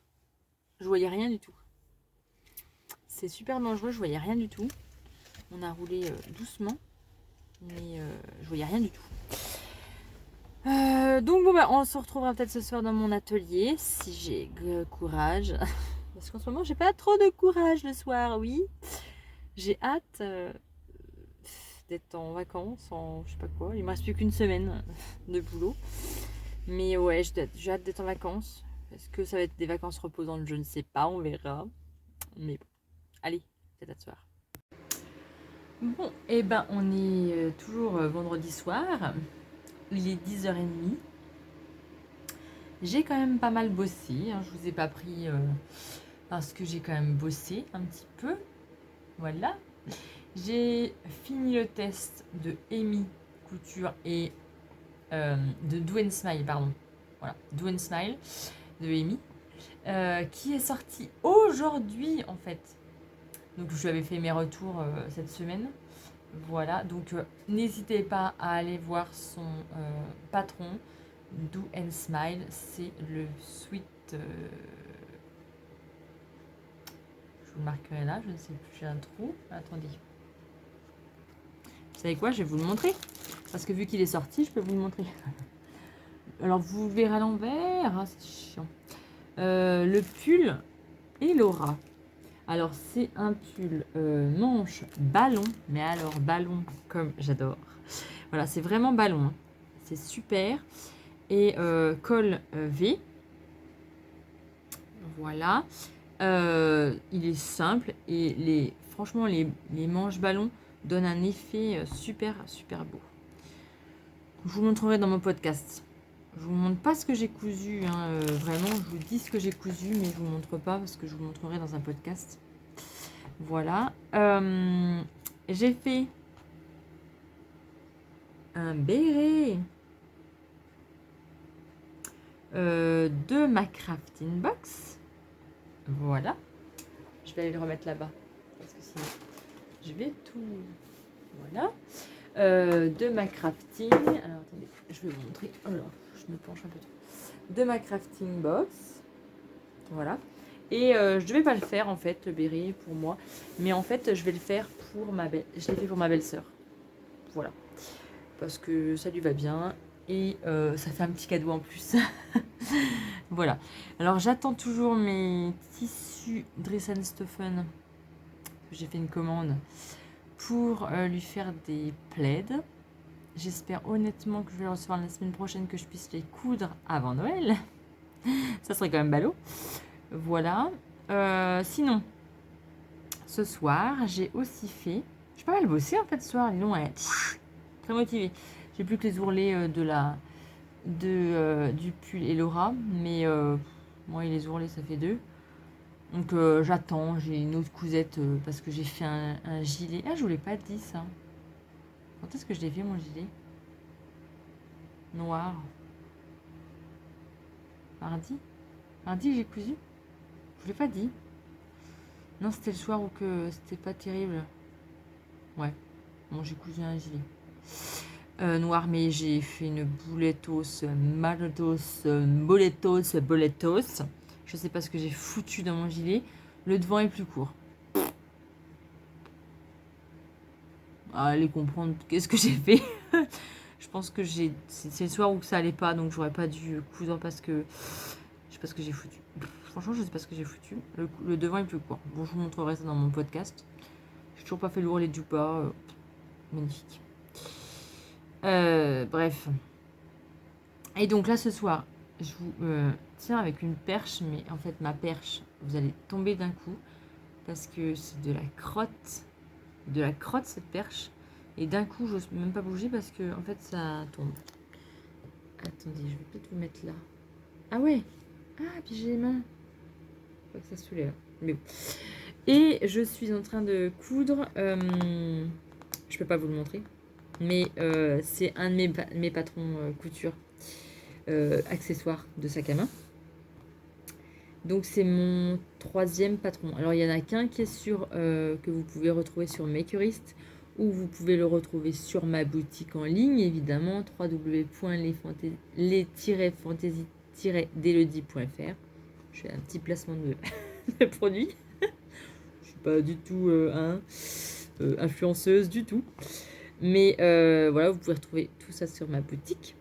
je voyais rien du tout. C'est super dangereux, je voyais rien du tout. On a roulé doucement, mais je voyais rien du tout. Donc on se retrouvera peut-être ce soir dans mon atelier, si j'ai courage. Parce qu'en ce moment, j'ai pas trop de courage le soir, oui. J'ai hâte d'être en vacances, je sais pas quoi. Il me reste plus qu'une semaine de boulot. Mais ouais, j'ai hâte d'être en vacances. Est-ce que ça va être des vacances reposantes? Je ne sais pas, on verra. Mais bon, allez, c'est à ce soir. Bon, on est toujours vendredi soir. Il est 10h30. J'ai quand même pas mal bossé. Hein. Je vous ai pas pris parce que j'ai quand même bossé un petit peu. Voilà. J'ai fini le test de Amy Couture et de Do & Smile, pardon. Voilà, Do & Smile de Amy. Qui est sorti aujourd'hui en fait. Donc je lui avais fait mes retours cette semaine. Voilà, donc n'hésitez pas à aller voir son patron, Do & Smile, c'est le sweat. Je vous le marquerai là, je ne sais plus, j'ai un trou. Attendez. Vous savez quoi, je vais vous le montrer. Parce que vu qu'il est sorti, je peux vous le montrer. Alors vous le verrez à l'envers, c'est chiant. Le pull et Laura. Alors, c'est un pull manche ballon, mais alors ballon comme j'adore. Voilà, c'est vraiment ballon. Hein. C'est super. Et col V. Voilà. Il est simple et franchement, les manches ballon donnent un effet super, super beau. Je vous montrerai dans mon podcast. Je vous montre pas ce que j'ai cousu, hein, vraiment, je vous dis ce que j'ai cousu, mais je vous montre pas parce que je vous montrerai dans un podcast. Voilà. J'ai fait un béret de ma crafting box. Voilà. Je vais aller le remettre là-bas parce que sinon je vais tout. Voilà. De ma crafting. Alors attendez, je vais vous montrer. Alors, je me penche un peu trop. De ma crafting box. Voilà. Et je ne vais pas le faire en fait, le béret pour moi. Mais en fait, je vais le faire pour ma belle. Je l'ai fait pour ma belle-sœur. Voilà. Parce que ça lui va bien. Et ça fait un petit cadeau en plus. Voilà. Alors j'attends toujours mes tissus Dress & Stephen. J'ai fait une commande pour lui faire des plaids. J'espère honnêtement que je vais les recevoir la semaine prochaine, que je puisse les coudre avant Noël. Ça serait quand même ballot. Voilà. Sinon, ce soir, j'ai aussi fait... J'ai pas mal bossé en fait ce soir. Lilon est très motivée. J'ai plus que les ourlets du pull et Laura. Mais moi et les ourlets, ça fait 2. Donc j'attends. J'ai une autre cousette parce que j'ai fait un gilet. Ah, je vous l'ai pas dit ça. Quand est-ce que je l'ai fait mon gilet noir? Mardi? Mardi j'ai cousu? Je vous l'ai pas dit. Non, c'était le soir où que c'était pas terrible. Ouais. Bon, j'ai cousu un gilet. Noir, mais j'ai fait une boulettos, boletos. Je sais pas ce que j'ai foutu dans mon gilet. Le devant est plus court. Allez comprendre qu'est-ce que j'ai fait. Je pense que c'est le soir où ça allait pas, donc j'aurais pas dû coudre parce que je sais pas ce que j'ai foutu. Franchement, je sais pas ce que j'ai foutu. Le devant est plus court. Bon, je vous montrerai ça dans mon podcast. J'ai toujours pas fait l'ourlet du bas. Magnifique. Bref. Et donc là, ce soir, je vous tiens avec une perche, mais en fait, ma perche, vous allez tomber d'un coup parce que c'est de la crotte. De la crotte, cette perche. Et d'un coup, j'ose même pas bouger parce que en fait, ça tombe. Attendez, je vais peut-être vous mettre là. Ah ouais. Ah, puis j'ai les mains. Faut que ça se soulève. Mais bon. Et je suis en train de coudre. Je peux pas vous le montrer. Mais c'est un de mes patrons couture accessoires de sac à main. Donc c'est mon 3e patron. Alors il y en a qu'un qui est sur que vous pouvez retrouver sur Makerist, ou vous pouvez le retrouver sur ma boutique en ligne, évidemment, www.les-fantasy-delody.fr. Je fais un petit placement de produit. Je suis pas du tout influenceuse du tout. Mais voilà, vous pouvez retrouver tout ça sur ma boutique.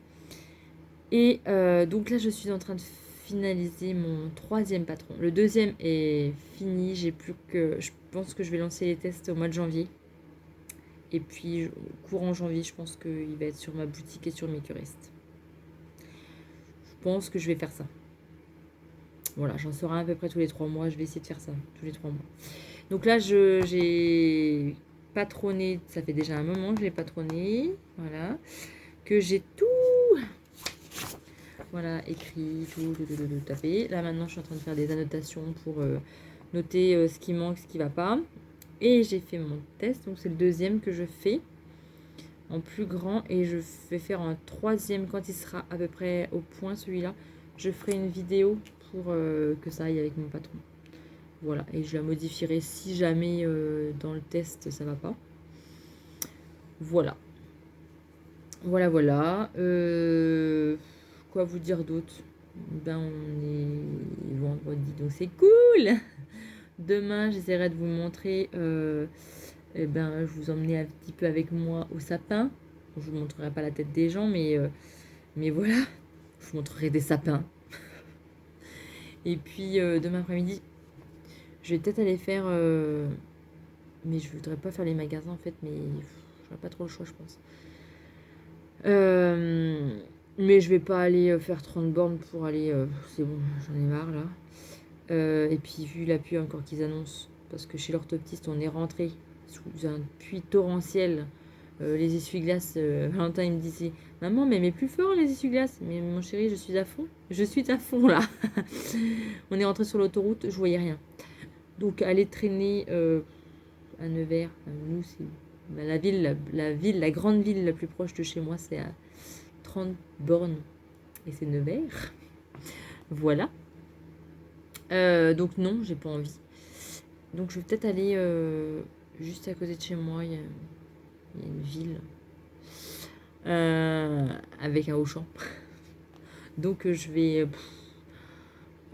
Et donc là, je suis en train de finaliser mon 3e patron. Le 2e est fini. J'ai plus que... Je pense que je vais lancer les tests au mois de janvier. Et puis, courant janvier, je pense qu'il va être sur ma boutique et sur Makerist. Je pense que je vais faire ça. Voilà, j'en saurai à peu près tous les 3 mois. Je vais essayer de faire ça tous les 3 mois. Donc là, j'ai patronné. Ça fait déjà un moment que je l'ai patronné. Voilà. Que j'ai tout... Voilà, écrit, tout tapé. Là, maintenant, je suis en train de faire des annotations pour noter ce qui manque, ce qui va pas. Et j'ai fait mon test. Donc, c'est le 2e que je fais en plus grand. Et je vais faire un 3e quand il sera à peu près au point, celui-là. Je ferai une vidéo pour que ça aille avec mon patron. Voilà. Et je la modifierai si jamais dans le test, ça va pas. Voilà. Voilà. Quoi vous dire d'autre? Ben, on est vendredi, donc c'est cool. Demain, j'essaierai de vous montrer. Je vous emmener un petit peu avec moi au sapin. Je vous montrerai pas la tête des gens, mais voilà. Je vous montrerai des sapins. Et puis, demain après-midi, je vais peut-être aller faire... mais je voudrais pas faire les magasins, en fait, mais j'aurai pas trop le choix, je pense. Mais je vais pas aller faire 30 bornes pour aller... c'est bon, j'en ai marre, là. Et puis, vu la pluie encore qu'ils annoncent, parce que chez l'orthoptiste, on est rentré sous un puits torrentiel Les essuie-glaces, Valentin il me disait maman mais mets plus fort les essuie-glaces. Mais mon chéri je suis à fond. Je suis à fond là. On est rentré sur l'autoroute, je voyais rien. Donc aller traîner à Nevers, nous c'est la grande ville la plus proche de chez moi, c'est à 30 bornes et c'est Nevers. Voilà. Donc non, j'ai pas envie. Donc je vais peut-être aller juste à côté de chez moi, il y a une ville avec un Auchan. Donc je vais...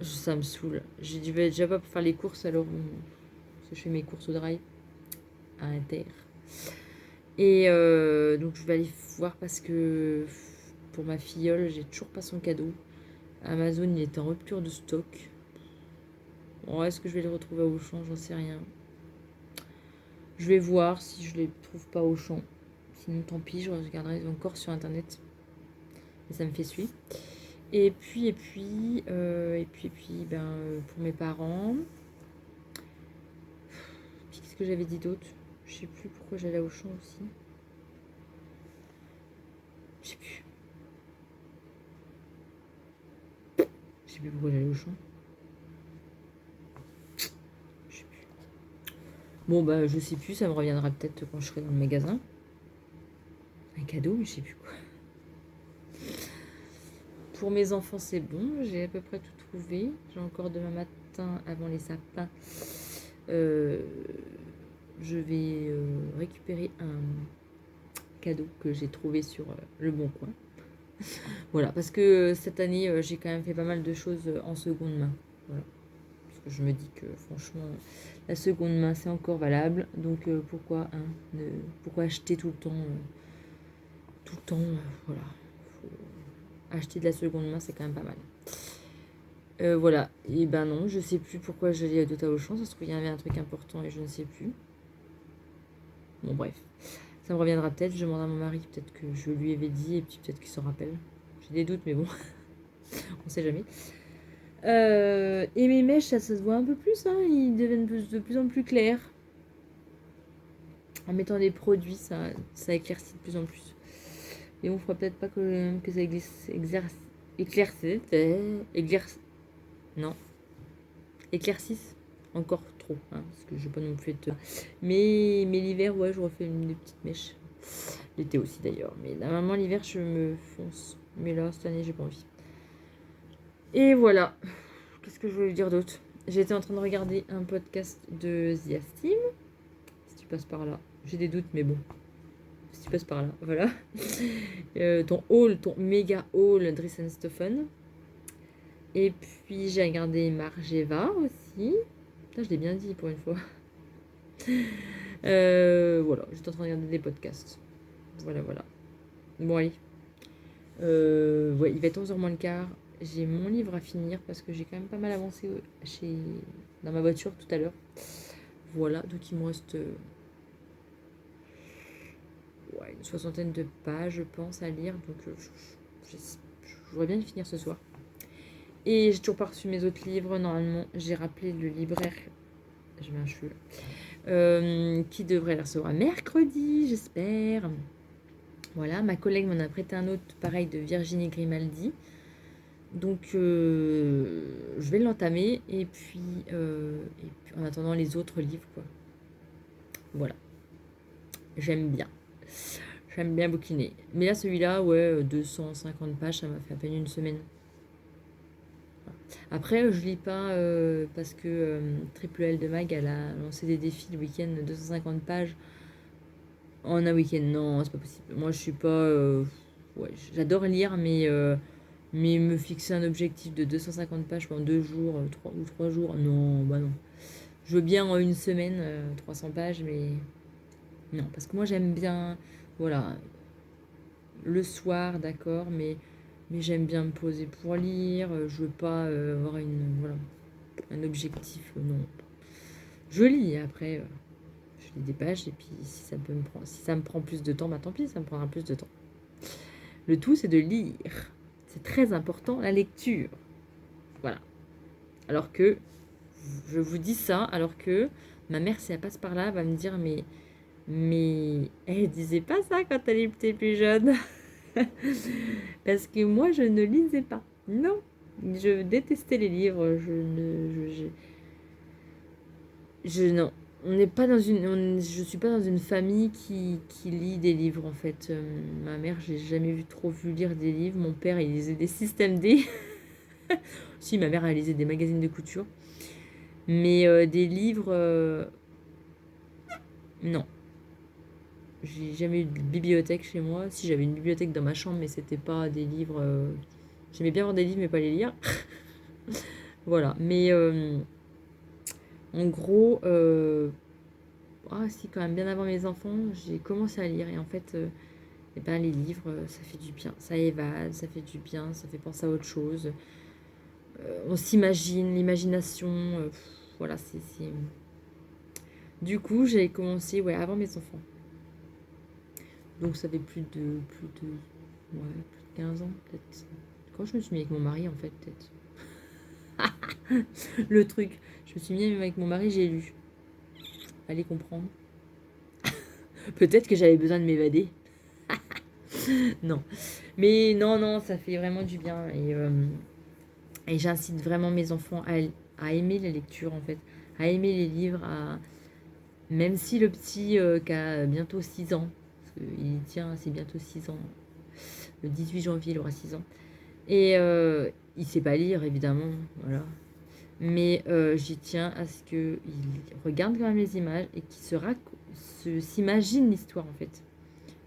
ça me saoule. Je vais déjà pas pour faire les courses alors je fais mes courses au drive à Inter. Et donc je vais aller voir parce que pour ma filleule, j'ai toujours pas son cadeau. Amazon il est en rupture de stock. Bon, est-ce que je vais les retrouver au Auchan? J'en sais rien. Je vais voir si je les trouve pas au Auchan. Sinon tant pis, je regarderai encore sur internet. Et ça me fait suivre. Et puis, pour mes parents. Puis qu'est-ce que j'avais dit d'autre? Je sais plus pourquoi j'allais au Auchan aussi. Je sais plus. Je sais plus pourquoi j'allais au Auchan. Je sais plus. Bon bah je sais plus, ça me reviendra peut-être quand je serai dans le magasin. Un cadeau, mais je sais plus quoi. Pour mes enfants, c'est bon. J'ai à peu près tout trouvé. J'ai encore demain matin, avant les sapins, je vais récupérer un cadeau que j'ai trouvé sur Le Bon Coin. Voilà, parce que cette année, j'ai quand même fait pas mal de choses en seconde main. Voilà. Parce que je me dis que franchement, la seconde main, c'est encore valable. Donc pourquoi acheter tout le temps, voilà. Acheter de la seconde main, c'est quand même pas mal. Voilà, et ben non, je sais plus pourquoi j'allais à Dota Auchan, ça se trouve il y avait un truc important et je ne sais plus. Bon bref, ça me reviendra peut-être, je demande à mon mari, peut-être que je lui avais dit et puis peut-être qu'il s'en rappelle. J'ai des doutes mais bon, on sait jamais. Et mes mèches, ça se voit un peu plus, hein, ils deviennent de plus en plus clairs. En mettant des produits, ça éclaircit de plus en plus. Et on fera peut-être pas que ça éclaircisse encore trop, hein, parce que je vais pas non plus être... Mais l'hiver, ouais, je refais des petites mèches. L'été aussi d'ailleurs. Mais normalement, l'hiver, je me fonce. Mais là, cette année, j'ai pas envie. Et voilà. Qu'est-ce que je voulais dire d'autre? J'étais en train de regarder un podcast de The Esteem. Si tu passes par là. J'ai des doutes, mais bon. Si tu passes par là, voilà. Ton méga haul Dressenstoffen. Et puis j'ai regardé Margeva aussi. Putain, je l'ai bien dit pour une fois. Voilà, j'étais en train de regarder des podcasts. Voilà. Bon, allez. Ouais, il va être 11h moins le quart. J'ai mon livre à finir parce que j'ai quand même pas mal avancé dans ma voiture tout à l'heure. Voilà, donc il me reste une 60aine de pages, je pense, à lire. Donc je voudrais bien le finir ce soir. Et j'ai toujours pas reçu mes autres livres. Normalement, j'ai rappelé le libraire. Je mets un cheveu. Qui devrait le recevoir mercredi, j'espère. Voilà, ma collègue m'en a prêté un autre, pareil, de Virginie Grimaldi. Donc, je vais l'entamer. Et puis, en attendant les autres livres, quoi. Voilà. J'aime bien bouquiner. Mais là, celui-là, ouais, 250 pages, ça m'a fait à peine une semaine. Après, je lis pas parce que Triple L de Mag, elle a lancé des défis le week-end, 250 pages en un week-end. Non, c'est pas possible. Moi, je suis pas... j'adore lire, mais me fixer un objectif de 250 pages pendant 2 jours, 3 jours, non, bah non. Je veux bien en une semaine, 300 pages, mais... Non, parce que moi, j'aime bien... Voilà. Le soir, d'accord, mais j'aime bien me poser pour lire. Je veux pas avoir un objectif, non. Je lis, après, je lis des pages, et puis si ça me prend plus de temps, bah tant pis, ça me prendra plus de temps. Le tout, c'est de lire. C'est très important, la lecture. Voilà. Alors que, je vous dis ça, alors que ma mère, si elle passe par là, va me dire, mais Mais elle disait pas ça quand elle était plus jeune. Parce que moi, je ne lisais pas. Non, je détestais les livres. Non. On n'est pas dans je suis pas dans une famille qui lit des livres en fait. Ma mère, j'ai jamais trop vu lire des livres. Mon père, il lisait des systèmes D. Si, ma mère, elle lisait des magazines de couture. Mais des livres, non. J'ai jamais eu de bibliothèque chez moi. Si, j'avais une bibliothèque dans ma chambre, mais c'était pas des livres. J'aimais bien voir des livres, mais pas les lire. Voilà. Mais en gros, ah si, quand même, bien avant mes enfants, j'ai commencé à lire. Et en fait, eh ben, les livres, ça fait du bien. Ça évade, ça fait du bien, ça fait penser à autre chose. On s'imagine, l'imagination. Voilà, c'est. Du coup, j'ai commencé ouais, avant mes enfants. Donc ça fait plus de 15 ans peut-être. Quand je me suis mis avec mon mari en fait peut-être. Le truc, je me suis mis avec mon mari, j'ai lu. Allez comprendre. Peut-être que j'avais besoin de m'évader. Non. Mais non, ça fait vraiment du bien. Et j'incite vraiment mes enfants à aimer la lecture en fait. À aimer les livres. Même si le petit qui a bientôt 6 ans, parce qu'il tient, c'est bientôt 6 ans. Le 18 janvier, il aura 6 ans. Et il sait pas lire, évidemment. Voilà. Mais j'y tiens à ce qu'il regarde quand même les images et qu'il s'imagine l'histoire, en fait.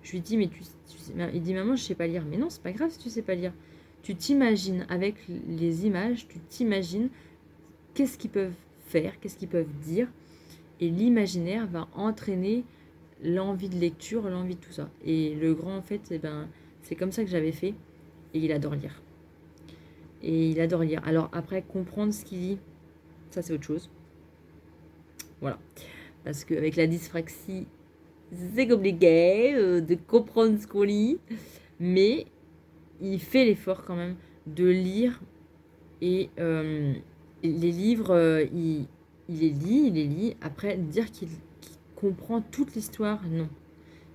Je lui dis, mais il dit, maman, je sais pas lire. Mais non, c'est pas grave si tu sais pas lire. Tu t'imagines avec les images, tu t'imagines qu'est-ce qu'ils peuvent faire, qu'est-ce qu'ils peuvent dire. Et l'imaginaire va entraîner l'envie de lecture, l'envie de tout ça. Et le grand, en fait, eh ben, c'est comme ça que j'avais fait. Et il adore lire. Et il adore lire. Alors après, comprendre ce qu'il dit, ça c'est autre chose. Voilà. Parce qu'avec la dyspraxie, c'est compliqué de comprendre ce qu'on lit. Mais il fait l'effort quand même de lire. Et les livres, il les lit. Après, dire qu'il comprend toute l'histoire, non.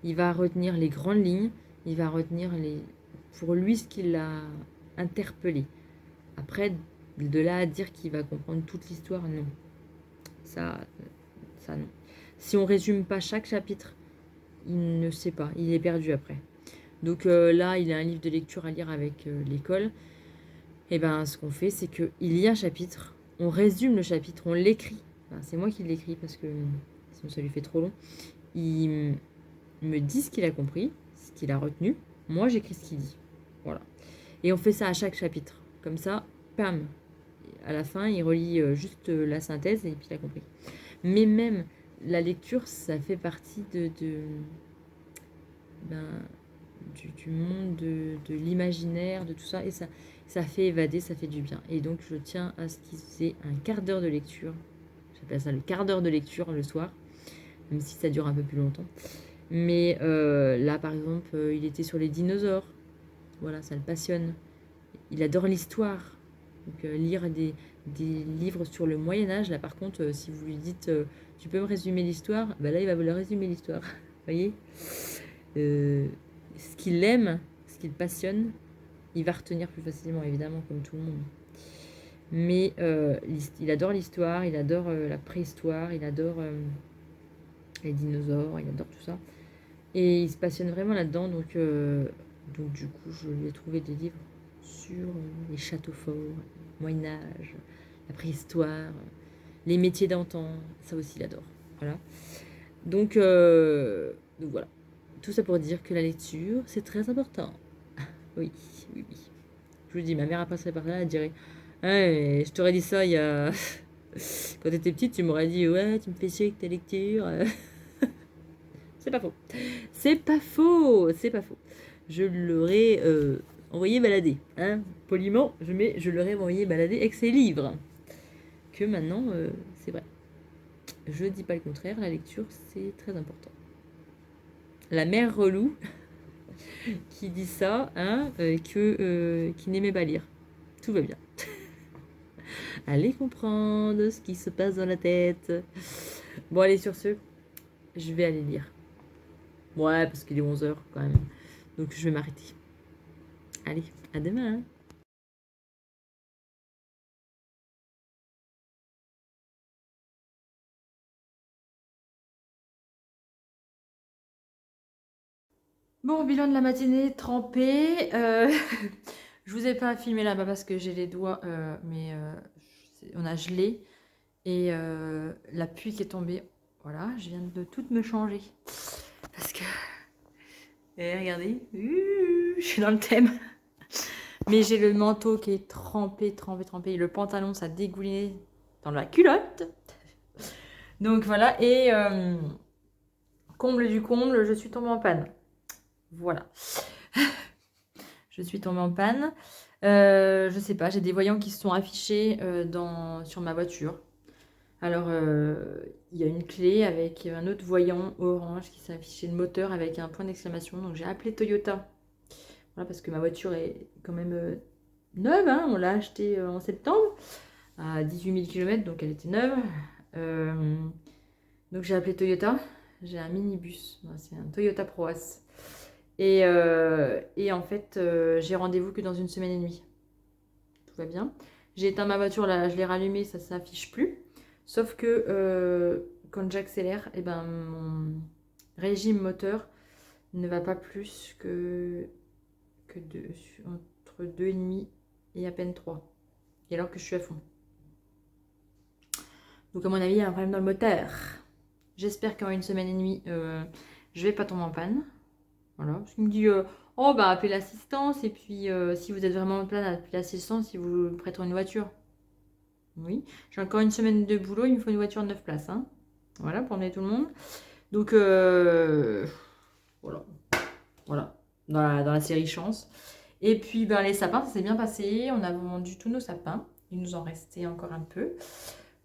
Il va retenir les grandes lignes. Il va retenir pour lui ce qui l'a interpellé. Après, de là à dire qu'il va comprendre toute l'histoire, non. Ça non. Si on résume pas chaque chapitre, il ne sait pas. Il est perdu après. Donc là, il a un livre de lecture à lire avec l'école. Et ben, ce qu'on fait, c'est qu'il y a un chapitre, on résume le chapitre, on l'écrit. Enfin, c'est moi qui l'écris parce que sinon ça lui fait trop long. Il me dit ce qu'il a compris, ce qu'il a retenu. Moi, j'écris ce qu'il dit. Voilà. Et on fait ça à chaque chapitre. Comme ça, pam. À la fin, il relit juste la synthèse et puis il a compris. Mais même la lecture, ça fait partie du monde de l'imaginaire, de tout ça. Et ça fait évader, ça fait du bien. Et donc, je tiens à ce qu'il ait un quart d'heure de lecture. J'appelle ça le quart d'heure de lecture le soir. Même si ça dure un peu plus longtemps. Mais là, par exemple, il était sur les dinosaures. Voilà, ça le passionne. Il adore l'histoire. Donc, lire des livres sur le Moyen-Âge. Là, par contre, si vous lui dites tu peux me résumer l'histoire, ben là, il va vous la résumer l'histoire. Vous voyez ce qu'il aime, ce qu'il passionne, il va retenir plus facilement, évidemment, comme tout le monde. Mais il adore l'histoire, il adore la préhistoire, il adore les dinosaures, il adore tout ça. Et il se passionne vraiment là-dedans. Donc du coup, je lui ai trouvé des livres sur les châteaux forts, le Moyen-Âge, la préhistoire, les métiers d'antan. Ça aussi, il adore. Voilà. Donc voilà. Tout ça pour dire que la lecture, c'est très important. Oui. Je vous dis, ma mère, elle passerait par là, elle dirait ouais, je t'aurais dit ça il y a. Quand t'étais petite, tu m'aurais dit ouais, tu me fais chier avec ta lecture. C'est pas faux. C'est pas faux. Je l'aurais envoyé balader. Hein, poliment, je l'aurais envoyé balader avec ses livres. Que maintenant, c'est vrai. Je dis pas le contraire, la lecture, c'est très important. La mère relou qui dit ça, hein, qui n'aimait pas lire. Tout va bien. Allez comprendre ce qui se passe dans la tête. Bon, allez, sur ce, je vais aller lire. Ouais, parce qu'il est 11h quand même. Donc je vais m'arrêter. Allez, à demain. Hein. Bon, bilan de la matinée, trempé. Je vous ai pas filmé là-bas parce que j'ai les doigts, mais on a gelé. Et la pluie qui est tombée. Voilà, je viens de tout me changer. Parce que... Et regardez, je suis dans le thème. Mais j'ai le manteau qui est trempé. Et le pantalon, ça dégouliné dans la culotte. Donc voilà, et comble du comble, je suis tombée en panne. Voilà. Je suis tombée en panne. Je sais pas, j'ai des voyants qui se sont affichés sur ma voiture. Alors, il y a une clé avec un autre voyant orange qui s'est affiché le moteur avec un point d'exclamation. Donc, j'ai appelé Toyota. Voilà, parce que ma voiture est quand même neuve. Hein, on l'a achetée en septembre à 18 000 km, donc elle était neuve. Donc, j'ai appelé Toyota. J'ai un minibus. C'est un Toyota Proas. Et en fait, j'ai rendez-vous que dans une semaine et demie. Tout va bien. J'ai éteint ma voiture, là, je l'ai rallumée, ça ne s'affiche plus. Sauf que quand j'accélère, eh ben, mon régime moteur ne va pas plus entre 2,5 et à peine 3. Et alors que je suis à fond. Donc à mon avis, il y a un problème dans le moteur. J'espère qu'en une semaine et demie, je vais pas tomber en panne. Voilà, parce qu'il me dit oh bah appelez l'assistance et puis si vous êtes vraiment en panne, appelez l'assistance si vous prêterez une voiture. Oui, j'ai encore une semaine de boulot, il me faut une voiture de 9 places. Hein. Voilà, pour emmener tout le monde. Donc, voilà. Dans la série Chance. Et puis, ben, les sapins, ça s'est bien passé. On a vendu tous nos sapins. Il nous en restait encore un peu.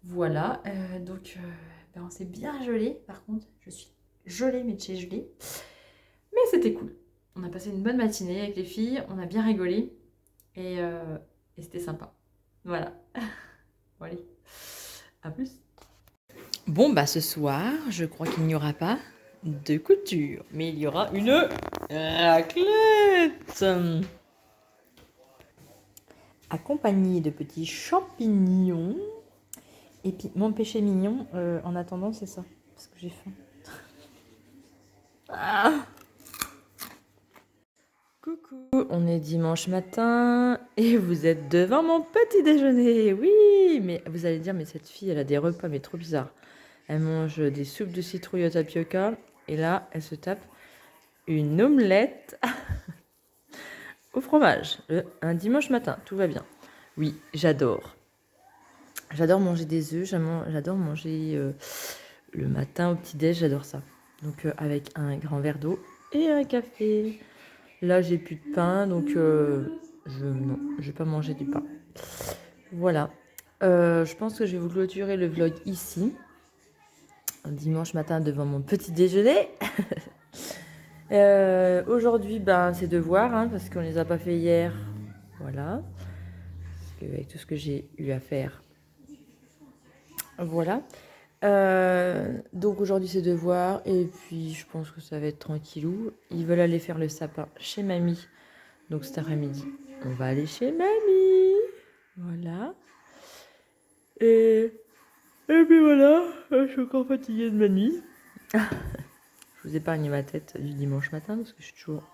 Voilà. Donc, ben, on s'est bien gelé. Par contre, je suis gelée, mais de chez gelée. Mais c'était cool. On a passé une bonne matinée avec les filles. On a bien rigolé. Et c'était sympa. Voilà. Bon, allez. À plus. Bon, bah ce soir, je crois qu'il n'y aura pas de couture, mais il y aura une raclette accompagnée de petits champignons. Et puis mon péché mignon, en attendant, c'est ça, parce que j'ai faim. Ah Coucou, on est dimanche matin et vous êtes devant mon petit déjeuner. Oui, mais vous allez dire, mais cette fille, elle a des repas, mais trop bizarres. Elle mange des soupes de citrouille au tapioca et là, elle se tape une omelette au fromage. Un dimanche matin, tout va bien. Oui, j'adore. J'adore manger des œufs, j'adore manger le matin au petit-déj, j'adore ça. Donc avec un grand verre d'eau et un café. Là, j'ai plus de pain, donc je vais pas manger du pain. Voilà. Je pense que je vais vous clôturer le vlog ici. Un dimanche matin devant mon petit déjeuner. Aujourd'hui, ben, c'est devoir, hein, parce qu'on les a pas fait hier. Voilà. Parce que, avec tout ce que j'ai eu à faire. Voilà. Donc aujourd'hui, c'est devoir. Et puis, je pense que ça va être tranquillou. Ils veulent aller faire le sapin chez mamie. Donc cet après-midi, on va aller chez mamie. Voilà. Et puis voilà. Je suis encore fatiguée de ma nuit. Je vous épargne ma tête du dimanche matin parce que je suis toujours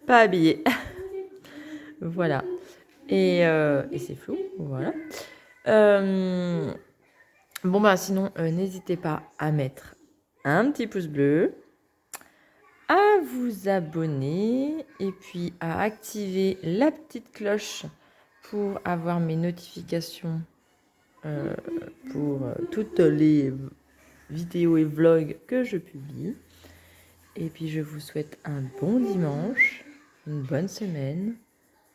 pas habillée. Voilà. Et c'est flou. Voilà. Bon, bah sinon, n'hésitez pas à mettre un petit pouce bleu, à vous abonner et puis à activer la petite cloche pour avoir mes notifications pour toutes les vidéos et vlogs que je publie. Et puis je vous souhaite un bon dimanche, une bonne semaine,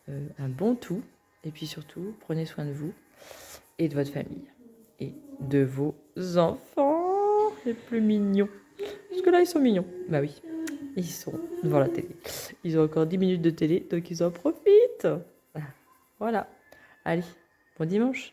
un bon tout. Et puis surtout, prenez soin de vous et de votre famille. Et de vos enfants les plus mignons. Parce que là, ils sont mignons. Bah oui, ils sont devant la télé. Ils ont encore 10 minutes de télé, donc ils en profitent. Voilà. Allez, bon dimanche.